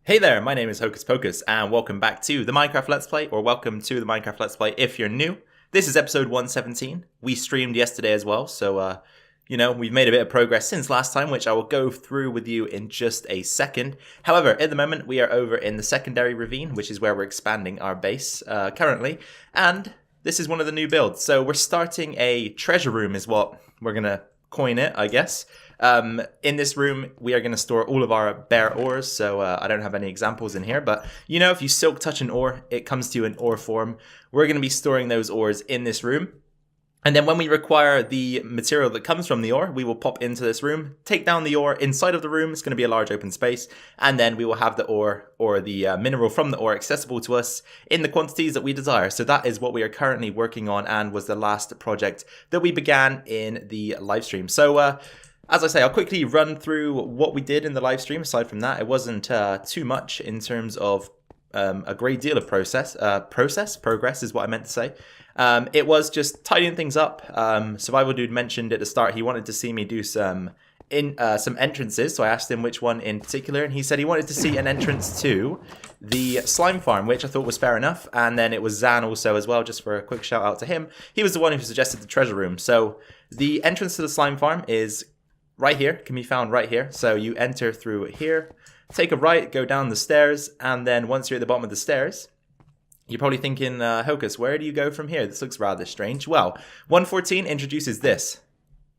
Hey there, my name is Hocus Pocus, and welcome back to the Minecraft Let's Play, or welcome to the Minecraft Let's Play if you're new. This is episode 117. We streamed yesterday as well, so, we've made a bit of progress since last time, which I will go through with you in just a second. However, at the moment, we are over in the secondary ravine, which is where we're expanding our base currently, and this is one of the new builds. So we're starting a treasure room is what we're going to coin it, I guess. In this room, we are going to store all of our bare ores, so I don't have any examples in here, but if you silk touch an ore, it comes to you in ore form. We're going to be storing those ores in this room, and then when we require the material that comes from the ore, we will pop into this room, take down the ore inside of the room. It's going to be a large open space, and then we will have the ore or the mineral from the ore accessible to us in the quantities that we desire. So that is what we are currently working on, and was the last project that we began in the live stream. So, as I say, I'll quickly run through what we did in the live stream. Aside from that, it wasn't too much in terms of a great deal of progress is what I meant to say. It was just tidying things up. Survival Dude mentioned at the start he wanted to see me do some entrances, so I asked him which one in particular, and he said he wanted to see an entrance to the slime farm, which I thought was fair enough. And then it was Zan also as well, just for a quick shout out to him. He was the one who suggested the treasure room. So the entrance to the slime farm is right here, can be found right here. So you enter through here, take a right, go down the stairs, and then once you're at the bottom of the stairs, you're probably thinking, Hocus, where do you go from here? This looks rather strange. Well, 114 introduces this.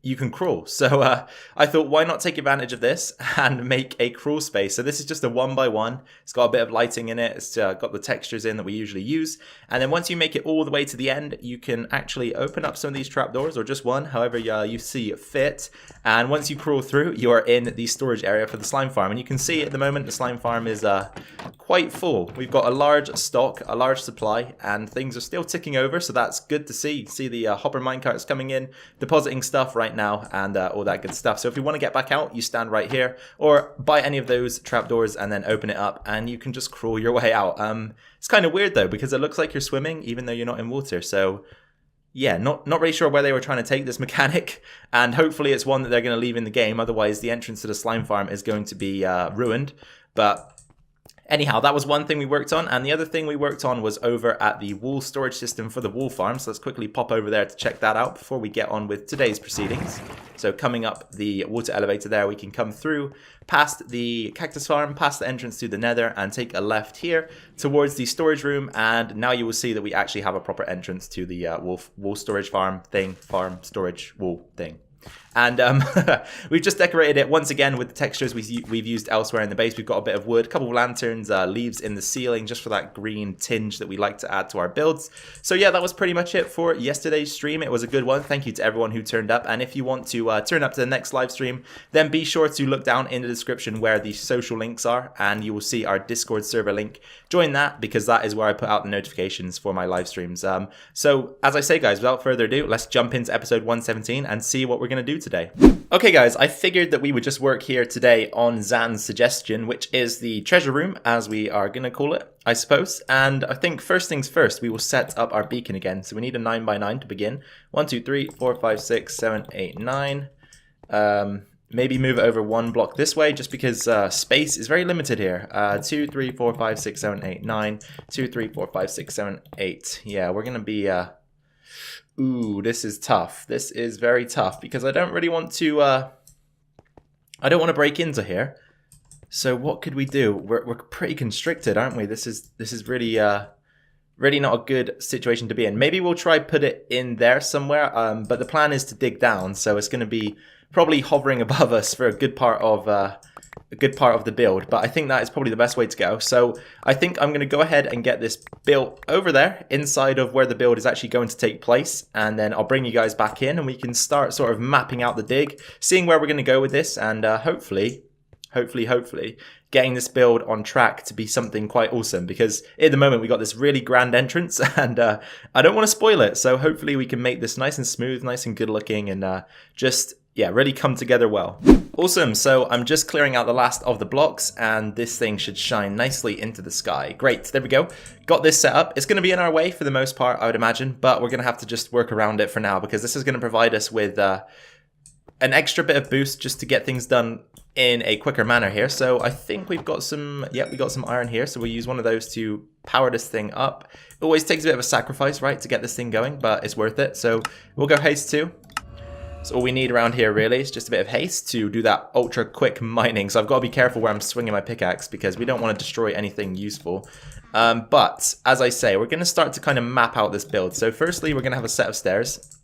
You can crawl. So I thought, why not take advantage of this and make a crawl space? So this is just a 1x1. It's got a bit of lighting in it. It's got the textures in that we usually use. And then once you make it all the way to the end, you can actually open up some of these trapdoors, or just one, however you see fit. And once you crawl through, you are in the storage area for the slime farm. And you can see at the moment the slime farm is quite full. We've got a large stock, a large supply, and things are still ticking over. So that's good to see. See the hopper minecarts coming in, depositing stuff right now, and all that good stuff. So if you want to get back out, you stand right here, or buy any of those trapdoors and then open it up, and you can just crawl your way out. It's kind of weird though, because it looks like you're swimming even though you're not in water. So yeah, not really sure where they were trying to take this mechanic, and hopefully it's one that they're going to leave in the game. Otherwise the entrance to the slime farm is going to be ruined. But anyhow, that was one thing we worked on, and the other thing we worked on was over at the wool storage system for the wool farm. So let's quickly pop over there to check that out before we get on with today's proceedings. So coming up the water elevator there, we can come through past the cactus farm, past the entrance to the nether, and take a left here towards the storage room, and now you will see that we actually have a proper entrance to the wool storage farm storage wool thing. And we've just decorated it once again with the textures we've used elsewhere in the base. We've got a bit of wood, a couple of lanterns, leaves in the ceiling, just for that green tinge that we like to add to our builds. So yeah, that was pretty much it for yesterday's stream. It was a good one. Thank you to everyone who turned up. And if you want to turn up to the next live stream, then be sure to look down in the description where the social links are, and you will see our Discord server link. Join that, because that is where I put out the notifications for my live streams. So as I say, guys, without further ado, let's jump into episode 117 and see what we're going to do today. Okay guys, I figured that we would just work here today on Zan's suggestion, which is the treasure room, as we are going to call it, I suppose. And I think first things first, we will set up our beacon again. So we need a 9x9 to begin. 1, 2, 3, 4, 5, 6, 7, 8, 9. Maybe move it over one block this way, just because space is very limited here. 2, 3, 4, 5, 6, 7, 8, 9. 2, 3, 4, 5, 6, 7, 8. Yeah, we're going to be... Ooh, this is tough. This is very tough, because I don't really want to... I don't want to break into here. So what could we do? We're pretty constricted, aren't we? This is really really not a good situation to be in. Maybe we'll try put it in there somewhere. But the plan is to dig down, so it's going to be probably hovering above us for a good part of the build, but I think that is probably the best way to go. So I think I'm going to go ahead and get this built over there inside of where the build is actually going to take place, and then I'll bring you guys back in and we can start sort of mapping out the dig, seeing where we're going to go with this, and hopefully getting this build on track to be something quite awesome, because at the moment we got this really grand entrance, and I don't want to spoil it. So hopefully we can make this nice and smooth, nice and good looking, and just really come together well. Awesome, so I'm just clearing out the last of the blocks, and this thing should shine nicely into the sky. Great, there we go. Got this set up. It's going to be in our way for the most part, I would imagine, but we're going to have to just work around it for now, because this is going to provide us with an extra bit of boost just to get things done in a quicker manner here. So I think we've got some, yeah, we got some iron here. So we'll use one of those to power this thing up. It always takes a bit of a sacrifice, right, to get this thing going, but it's worth it. So we'll go haste 2. So all we need around here really is just a bit of haste to do that ultra quick mining. So I've got to be careful where I'm swinging my pickaxe because we don't want to destroy anything useful. But as I say, we're going to start to kind of map out this build. So firstly, we're going to have a set of stairs.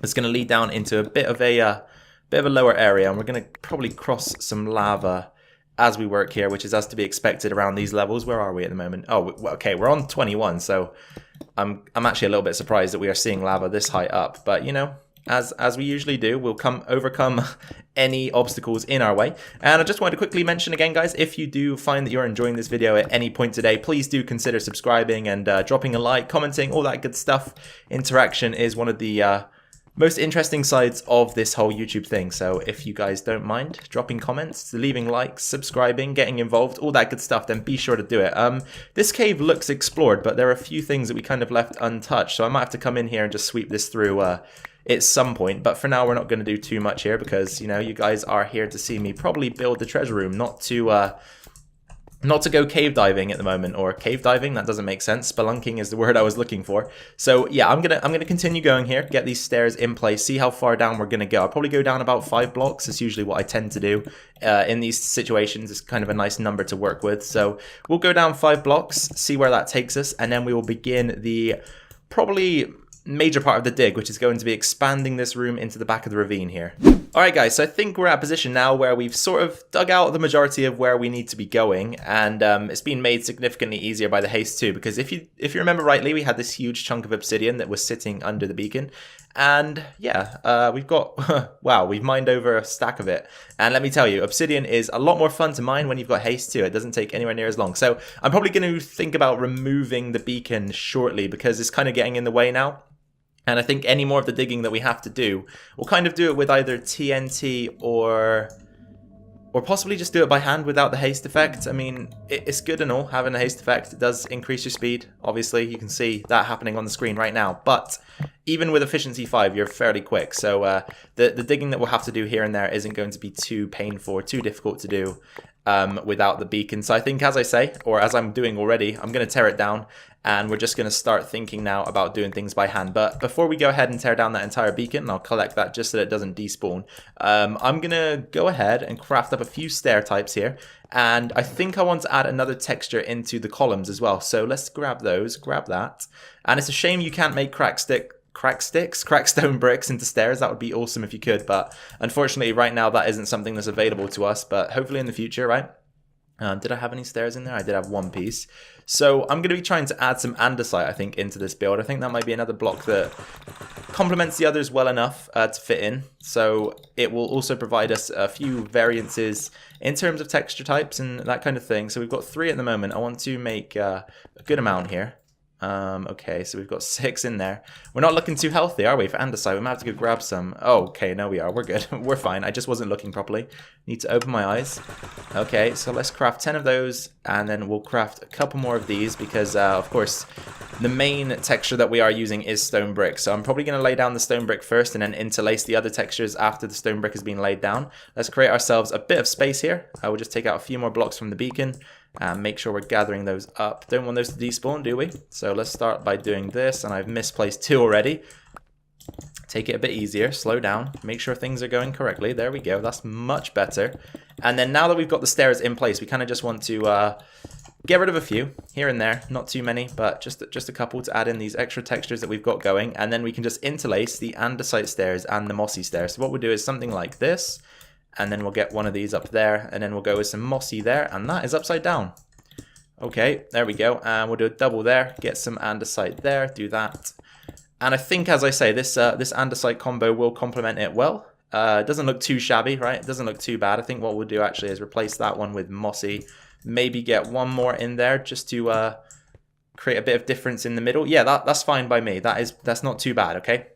It's going to lead down into a bit of a lower area, and we're going to probably cross some lava as we work here, which is as to be expected around these levels. Where are we at the moment? Oh, okay, we're on 21, so I'm actually a little bit surprised that we are seeing lava this high up. But you know, as we usually do, we'll overcome any obstacles in our way. And I just wanted to quickly mention again, guys, if you do find that you're enjoying this video at any point today, please do consider subscribing and dropping a like, commenting, all that good stuff. Interaction is one of the most interesting sides of this whole YouTube thing. So if you guys don't mind dropping comments, leaving likes, subscribing, getting involved, all that good stuff, then be sure to do it. This cave looks explored, but there are a few things that we kind of left untouched. So I might have to come in here and just sweep this through at some point. But for now, we're not going to do too much here because, you know, you guys are here to see me probably build the treasure room, not to go cave diving at the moment, or cave diving, that doesn't make sense. Spelunking is the word I was looking for. So yeah, I'm gonna continue going here, get these stairs in place, see how far down we're gonna go. I'll probably go down about 5 blocks. That's usually what I tend to do in these situations. It's kind of a nice number to work with. So we'll go down 5 blocks, see where that takes us, and then we will begin the probably major part of the dig, which is going to be expanding this room into the back of the ravine here. Alright guys, so I think we're at a position now where we've sort of dug out the majority of where we need to be going, and it's been made significantly easier by the haste too, because if you remember rightly, we had this huge chunk of obsidian that was sitting under the beacon, and yeah, we've got, wow, we've mined over a stack of it, and let me tell you, obsidian is a lot more fun to mine when you've got haste too. It doesn't take anywhere near as long, so I'm probably going to think about removing the beacon shortly, because it's kind of getting in the way now. And I think any more of the digging that we have to do, we'll kind of do it with either TNT or possibly just do it by hand without the haste effect. I mean, it's good and all, having a haste effect. It does increase your speed. Obviously, you can see that happening on the screen right now. But even with efficiency 5, you're fairly quick. So the digging that we'll have to do here and there isn't going to be too painful or too difficult to do without the beacon. So I think, as I say, or as I'm doing already, I'm going to tear it down, and we're just going to start thinking now about doing things by hand. But before we go ahead and tear down that entire beacon, and I'll collect that just so that it doesn't despawn, I'm going to go ahead and craft up a few stair types here. And I think I want to add another texture into the columns as well. So let's grab those, grab that. And it's a shame you can't make crack stone bricks into stairs. That would be awesome if you could, but unfortunately right now that isn't something that's available to us, but hopefully in the future, right? Did I have any stairs in there? I did have one piece. So I'm going to be trying to add some andesite, I think, into this build. I think that might be another block that complements the others well enough to fit in. So it will also provide us a few variances in terms of texture types and that kind of thing. So we've got 3 at the moment. I want to make a good amount here. Okay, so we've got 6 in there. We're not looking too healthy, are we, for andesite? We might have to go grab some. Oh, okay, no we are. We're good. We're fine. I just wasn't looking properly. Need to open my eyes. Okay, so let's craft 10 of those, and then we'll craft a couple more of these because, of course, the main texture that we are using is stone brick. So I'm probably going to lay down the stone brick first and then interlace the other textures after the stone brick has been laid down. Let's create ourselves a bit of space here. I will just take out a few more blocks from the beacon and make sure we're gathering those up. Don't want those to despawn, do we? So let's start by doing this, and I've misplaced 2 already. Take it a bit easier, slow down, make sure things are going correctly. There we go, that's much better. And then now that we've got the stairs in place, we kind of just want to get rid of a few here and there, not too many, but just a couple to add in these extra textures that we've got going, and then we can just interlace the andesite stairs and the mossy stairs. So what we'll do is something like this, and then we'll get one of these up there, and then we'll go with some mossy there, and that is upside down. Okay, there we go, and we'll do a double there, get some andesite there, do that. And I think, as I say, this andesite combo will complement it well. It doesn't look too shabby, right? It doesn't look too bad. I think what we'll do actually is replace that one with mossy, maybe get one more in there just to create a bit of difference in the middle. Yeah, that's fine by me. That's not too bad, okay?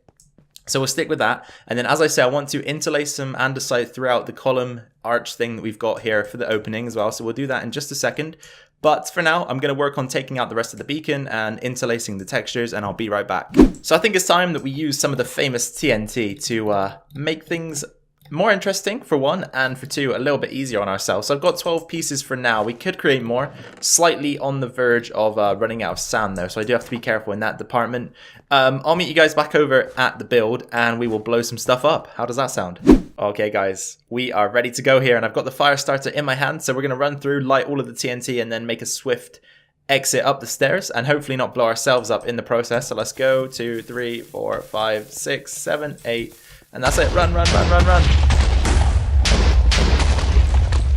So we'll stick with that. And then, as I say, I want to interlace some andesite throughout the column arch thing that we've got here for the opening as well. So we'll do that in just a second. But for now, I'm going to work on taking out the rest of the beacon and interlacing the textures, and I'll be right back. So I think it's time that we use some of the famous TNT to make things more interesting for one, and for two, a little bit easier on ourselves. So I've got 12 pieces for now. We could create more, slightly on the verge of running out of sand though, so I do have to be careful in that department. I'll meet you guys back over at the build and we will blow some stuff up. How does that sound? Okay guys, we are ready to go here, and I've got the fire starter in my hand, so we're going to run through, light all of the TNT, and then make a swift exit up the stairs and hopefully not blow ourselves up in the process. So let's go. 2, 3, 4, 5, 6, 7, 8, and that's it. Run, run, run, run, run.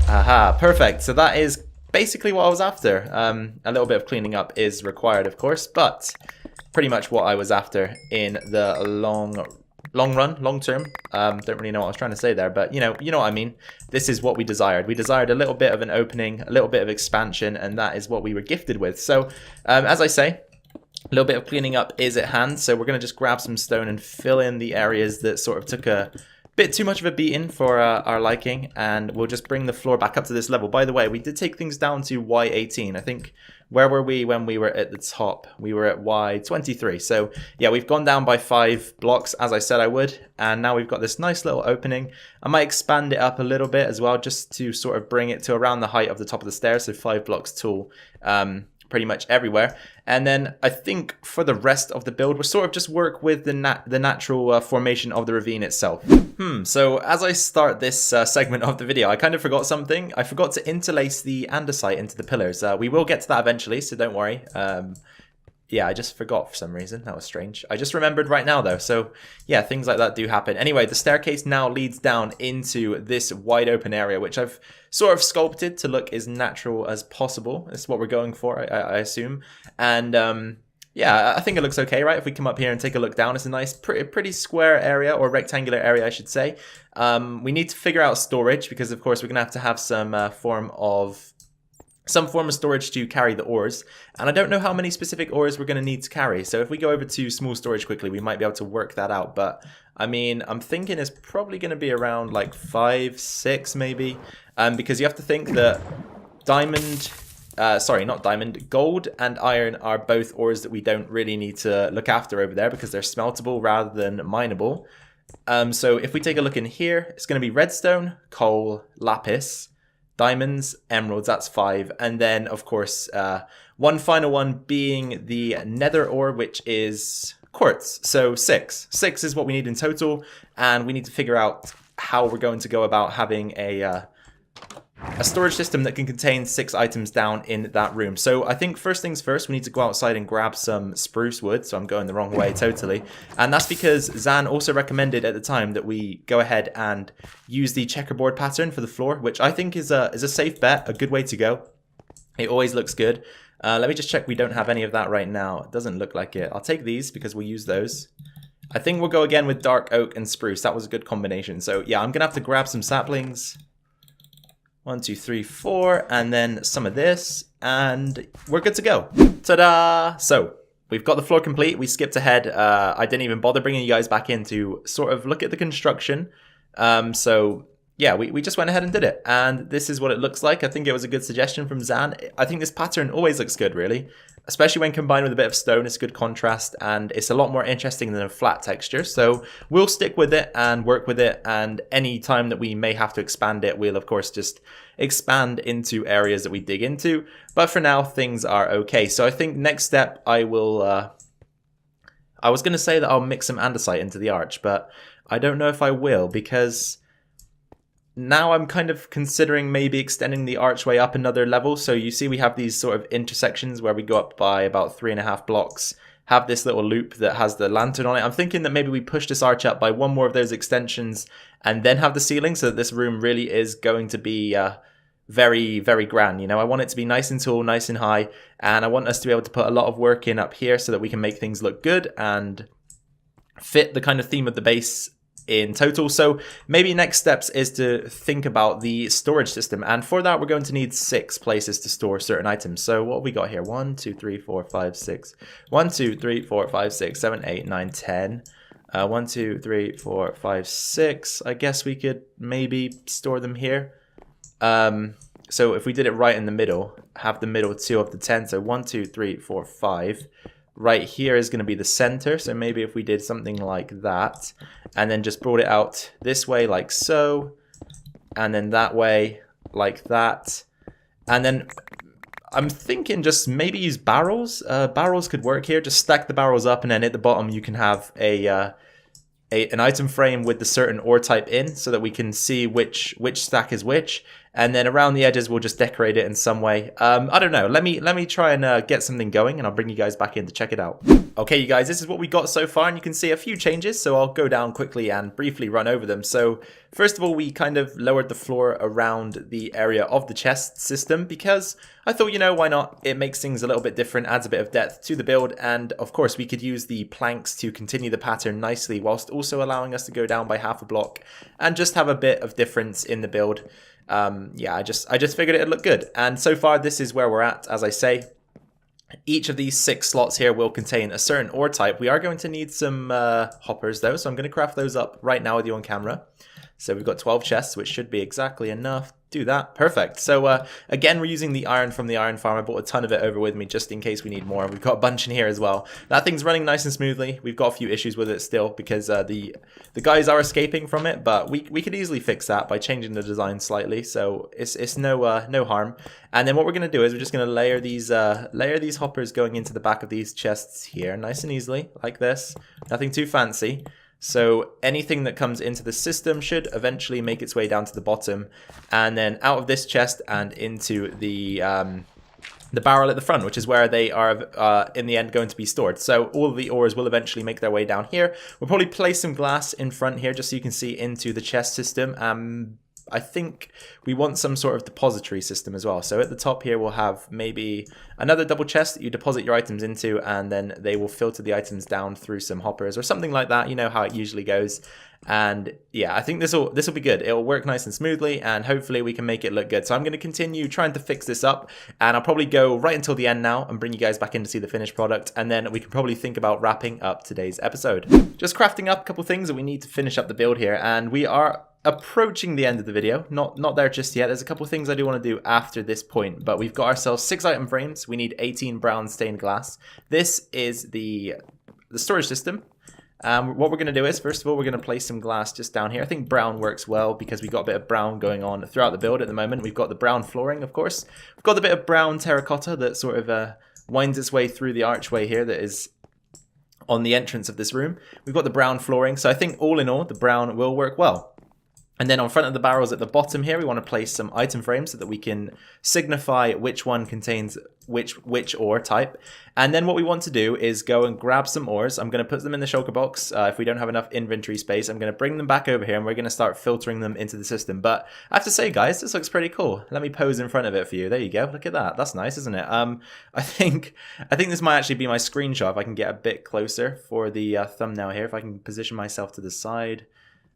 Aha, perfect. So that is basically what I was after. A little bit of cleaning up is required, of course, but pretty much what I was after in the long term. Don't really know what I was trying to say there, but you know what I mean. This is what we desired. We desired a little bit of an opening, a little bit of expansion, and that is what we were gifted with. So as I say, a little bit of cleaning up is at hand, so we're going to just grab some stone and fill in the areas that sort of took a bit too much of a beating for our liking, and we'll just bring the floor back up to this level. By the way, we did take things down to Y18. I think, where were we when we were at the top? We were at Y23. So yeah, we've gone down by 5 blocks, as I said I would, and now we've got this nice little opening. I might expand it up a little bit as well, just to sort of bring it to around the height of the top of the stairs, so 5 blocks tall. Pretty much everywhere. And then I think for the rest of the build, we'll sort of just work with the natural formation of the ravine itself. So as I start this segment of the video, I kind of forgot something. I forgot to interlace the andesite into the pillars. We will get to that eventually, so don't worry. Yeah, I just forgot for some reason. That was strange. I just remembered right now though. So yeah, things like that do happen. Anyway, the staircase now leads down into this wide open area, which I've sort of sculpted to look as natural as possible. That's what we're going for, I assume. And yeah, I think it looks okay, right? If we come up here and take a look down, it's a nice, pretty square area, or rectangular area, I should say. We need to figure out storage because, of course, we're going to have some form of storage to carry the ores, and I don't know how many specific ores we're going to need to carry. So if we go over to small storage quickly, we might be able to work that out. But I mean, I'm thinking it's probably going to be around like 5, 6 maybe, because you have to think that gold and iron are both ores that we don't really need to look after over there because they're smeltable rather than mineable. So if we take a look in here, it's going to be redstone, coal, lapis, diamonds, emeralds, that's 5, and then of course one final one being the nether ore, which is quartz. So 6 is what we need in total, and we need to figure out how we're going to go about having a storage system that can contain 6 items down in that room. So I think first things first, we need to go outside and grab some spruce wood. So I'm going the wrong way totally. And that's because Zan also recommended at the time that we go ahead and use the checkerboard pattern for the floor, which I think is a safe bet, a good way to go. It always looks good. Let me just check we don't have any of that right now. It doesn't look like it. I'll take these because we'll use those. I think we'll go again with dark oak and spruce. That was a good combination. So yeah, I'm going to have to grab some saplings. 1, 2, 3, 4, and then some of this, and we're good to go. Ta-da! So we've got the floor complete. We skipped ahead. I didn't even bother bringing you guys back in to sort of look at the construction. So yeah, we just went ahead and did it, and this is what it looks like. I think it was a good suggestion from Zan. I think this pattern always looks good, really, especially when combined with a bit of stone. It's good contrast, and it's a lot more interesting than a flat texture. So we'll stick with it and work with it, and any time that we may have to expand it, we'll of course just expand into areas that we dig into. But for now, things are okay. So I think next step, I will I was going to say that I'll mix some andesite into the arch, but I don't know if I will, because now I'm kind of considering maybe extending the archway up another level. So you see we have these sort of intersections where we go up by about 3.5 blocks, have this little loop that has the lantern on it. I'm thinking that maybe we push this arch up by one more of those extensions and then have the ceiling, so that this room really is going to be very, very grand. You know, I want it to be nice and tall, nice and high, and I want us to be able to put a lot of work in up here so that we can make things look good and fit the kind of theme of the base in total. So maybe next steps is to think about the storage system, and for that we're going to need 6 places to store certain items. So what have we got here? 1, 2, 3, 4, 5, 6. 1, 2, 3, 4, 5, 6, 7, 8, 9, 10. 1, 2, 3, 4, 5, 6. I guess we could maybe store them here. So if we did it right in the middle, have the middle 2 of the 10. So 1, 2, 3, 4, 5. right here is going to be the center. So maybe if we did something like that, and then just brought it out this way like so, and then that way like that, and then I'm thinking just maybe use barrels. Barrels could work here. Just stack the barrels up, and then at the bottom you can have an item frame with the certain ore type in, so that we can see which stack is which. And then around the edges, we'll just decorate it in some way. I don't know. Let me try and get something going, and I'll bring you guys back in to check it out. Okay, you guys, this is what we got so far, and you can see a few changes. So I'll go down quickly and briefly run over them. So first of all, we kind of lowered the floor around the area of the chest system because I thought, you know, why not? It makes things a little bit different, adds a bit of depth to the build, and of course we could use the planks to continue the pattern nicely whilst also allowing us to go down by half a block and just have a bit of difference in the build. Yeah, I just figured it'd look good, and so far this is where we're at. As I say, each of these 6 slots here will contain a certain ore type. We are going to need some hoppers though, so I'm going to craft those up right now with you on camera. So we've got 12 chests, which should be exactly enough. Do that. Perfect. So again, we're using the iron from the iron farm. I brought a ton of it over with me just in case we need more. We've got a bunch in here as well. That thing's running nice and smoothly. We've got a few issues with it still because the guys are escaping from it, but we could easily fix that by changing the design slightly. So it's no harm. And then what we're going to do is we're just going to layer these hoppers going into the back of these chests here, nice and easily, like this. Nothing too fancy. So anything that comes into the system should eventually make its way down to the bottom, and then out of this chest and into the barrel at the front, which is where they are in the end going to be stored. So all of the ores will eventually make their way down here. We'll probably place some glass in front here just so you can see into the chest system. I think we want some sort of depository system as well. So at the top here, we'll have maybe another double chest that you deposit your items into, and then they will filter the items down through some hoppers or something like that. You know how it usually goes. And yeah, I think this will be good. It'll work nice and smoothly, and hopefully we can make it look good. So I'm going to continue trying to fix this up, and I'll probably go right until the end now and bring you guys back in to see the finished product, and then we can probably think about wrapping up today's episode. Just crafting up a couple things that we need to finish up the build here, and we are approaching the end of the video. Not there just yet. There's a couple of things I do want to do after this point, but we've got ourselves 6 item frames. We need 18 brown stained glass. This is the storage system. What we're going to do is, first of all, we're going to place some glass just down here. I think brown works well because we've got a bit of brown going on throughout the build at the moment. We've got the brown flooring, of course. We've got a bit of brown terracotta that sort of winds its way through the archway here that is on the entrance of this room. We've got the brown flooring, so I think all in all, the brown will work well. And then on front of the barrels at the bottom here, we want to place some item frames so that we can signify which one contains which ore type. And then what we want to do is go and grab some ores. I'm going to put them in the shulker box. If we don't have enough inventory space, I'm going to bring them back over here and we're going to start filtering them into the system. But I have to say, guys, this looks pretty cool. Let me pose in front of it for you. There you go. Look at that. That's nice, isn't it? I think this might actually be my screenshot if I can get a bit closer for the thumbnail here. If I can position myself to the side.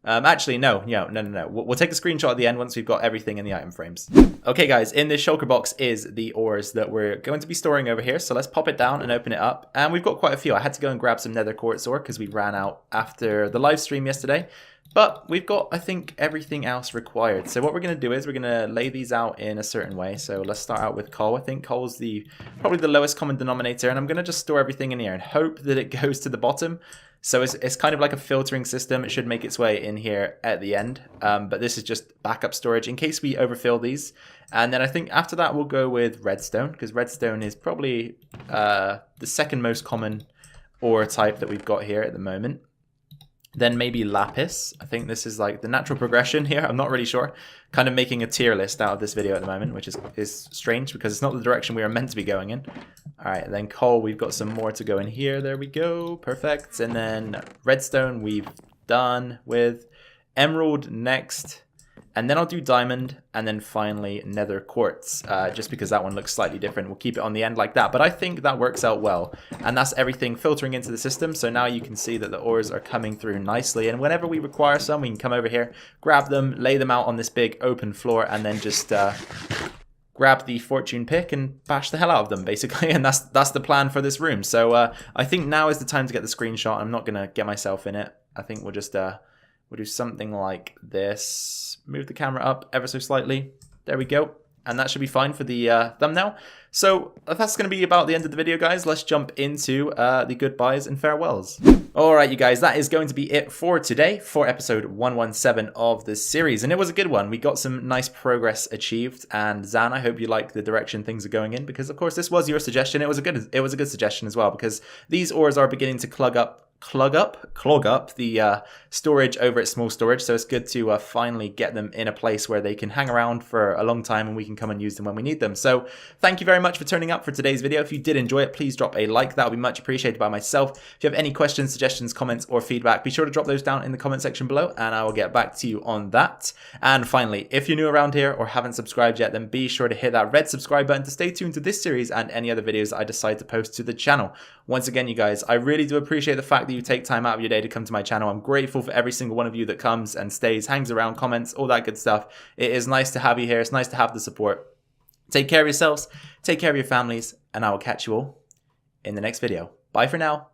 Actually, no. We'll take a screenshot at the end once we've got everything in the item frames. Okay, guys, in this shulker box is the ores that we're going to be storing over here. So let's pop it down and open it up. And we've got quite a few. I had to go and grab some nether quartz ore because we ran out after the live stream yesterday. But we've got, I think, everything else required. So what we're going to do is we're going to lay these out in a certain way. So let's start out with coal. I think coal's probably the lowest common denominator. And I'm going to just store everything in here and hope that it goes to the bottom. So it's kind of like a filtering system. It should make its way in here at the end. But this is just backup storage in case we overfill these. And then I think after that we'll go with redstone, because redstone is probably the second most common ore type that we've got here at the moment. Then maybe lapis. I think this is like the natural progression here. I'm not really sure. Kind of making a tier list out of this video at the moment, which is strange because it's not the direction we are meant to be going in. All right, then coal, we've got some more to go in here. There we go. Perfect. And then redstone we've done with. Emerald next. And then I'll do diamond, and then finally nether quartz, just because that one looks slightly different. We'll keep it on the end like that, but I think that works out well. And that's everything filtering into the system, so now you can see that the ores are coming through nicely, and whenever we require some, we can come over here, grab them, lay them out on this big open floor, and then just grab the fortune pick and bash the hell out of them, basically, and that's the plan for this room. So I think now is the time to get the screenshot. I'm not going to get myself in it. I think we'll just... we'll do something like this. Move the camera up ever so slightly. There we go. and that should be fine for the thumbnail. So that's going to be about the end of the video, guys. Let's jump into the goodbyes and farewells. Alright, you guys, that is going to be it for today, for episode 117 of this series. And it was a good one. We got some nice progress achieved. And Zan, I hope you like the direction things are going in, because of course this was your suggestion. It was a good suggestion as well, because these ores are beginning to clog up the storage over at small storage, so it's good to finally get them in a place where they can hang around for a long time and we can come and use them when we need them. So thank you very much for turning up for today's video. If you did enjoy it, please drop a like. That would be much appreciated by myself. If you have any questions, suggestions, comments, or feedback, be sure to drop those down in the comment section below and I will get back to you on that. And finally, if you're new around here or haven't subscribed yet, then be sure to hit that red subscribe button to stay tuned to this series and any other videos I decide to post to the channel. Once again, you guys, I really do appreciate the fact that you take time out of your day to come to my channel. I'm grateful for every single one of you that comes and stays, hangs around, comments, all that good stuff. It is nice to have you here. It's nice to have the support. Take care of yourselves, take care of your families, and I will catch you all in the next video. Bye for now.